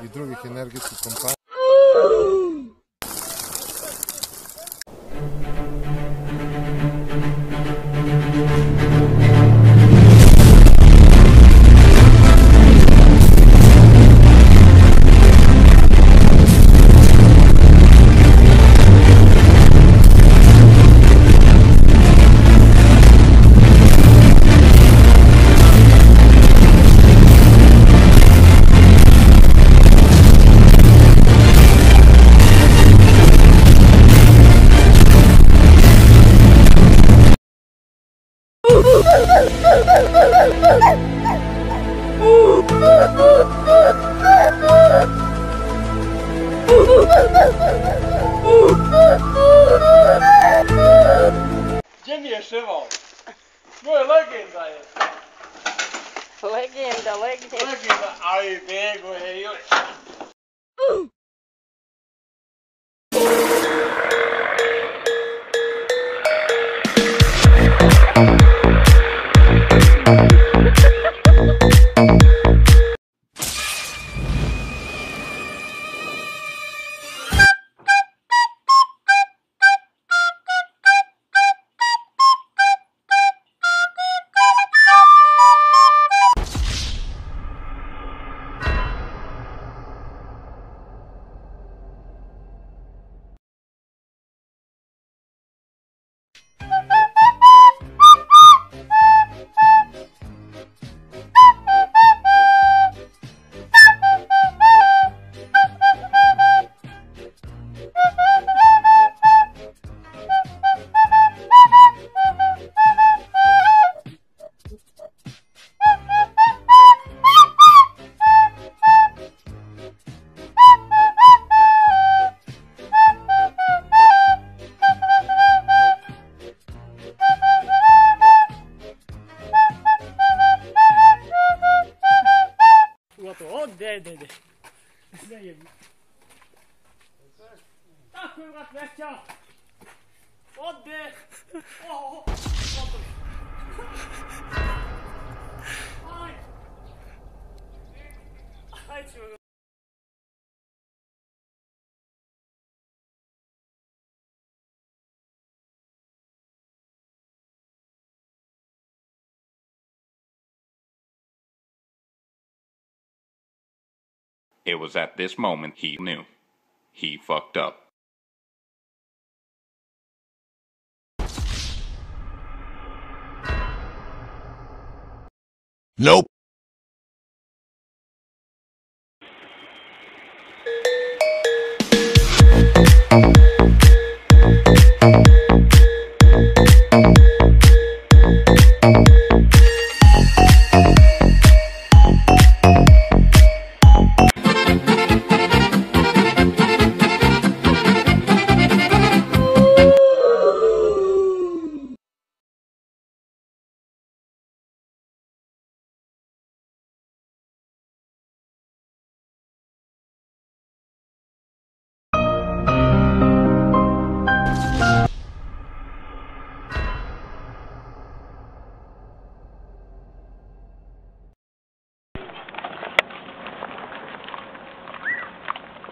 i drugih energetskih kompanija. Gdje mi je Ševal? Moj legenda je. Legenda. Legenda, aj bego je još. Ode. Tako je, vrat, veća. Ode. Aj ću. It was at this moment he knew. He fucked up. Nope.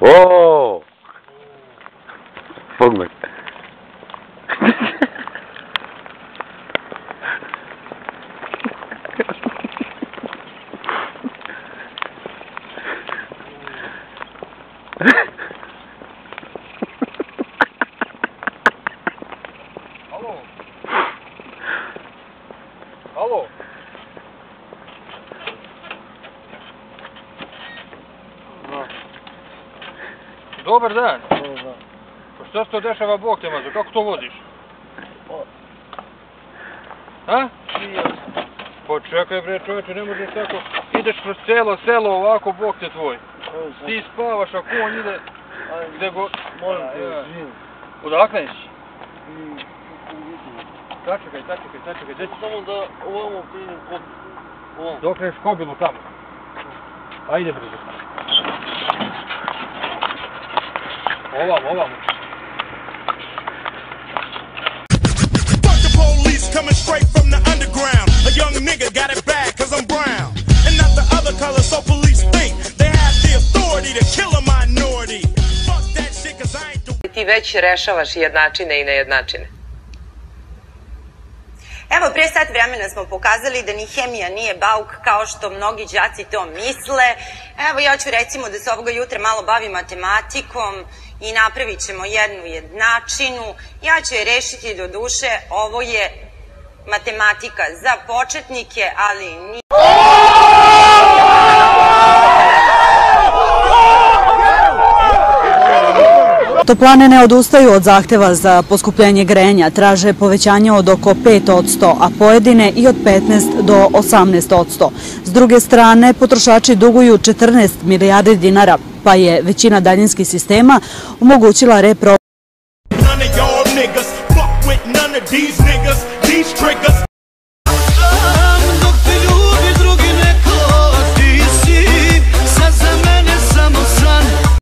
Oh! Pogledaj. Alo. Dobar dan. Pa šta se to dešava, Bog te mazo, kako to voziš? Ha? Pa čekaj bre čovječe, ne možeš tako, ideš kroz selo ovako, Bog te tvoj. Ti spavaš, a konj ide gdje god... Molim te, živim. Odakle si? Sačekaj, gdje si? Samo da ovamo krenem kod... Dok kreneš kobilu tamo. Ajde brzo. Ovamo. Fuck the police coming straight from the underground. A young nigga got it bad cause I'm brown. And not the other color, so police think they have the authority to već rešavaš jednačine i nejednačine? Evo, prije sat vremena smo pokazali da ni hemija nije bauk kao što mnogi đaci to misle. Evo, ja ću recimo da se ovoga jutra malo bavim matematikom i napravit ćemo jednu jednačinu. Ja ću je rešiti do duše, ovo je matematika za početnike, ali nije... Toplane ne odustaju od zahteva za poskupljenje grejanja, traže povećanje od oko 5%, a pojedine i od 15 do 18%. S druge strane, potrošači duguju 14 milijardi dinara, pa je većina daljinskih sistema omogućila repro...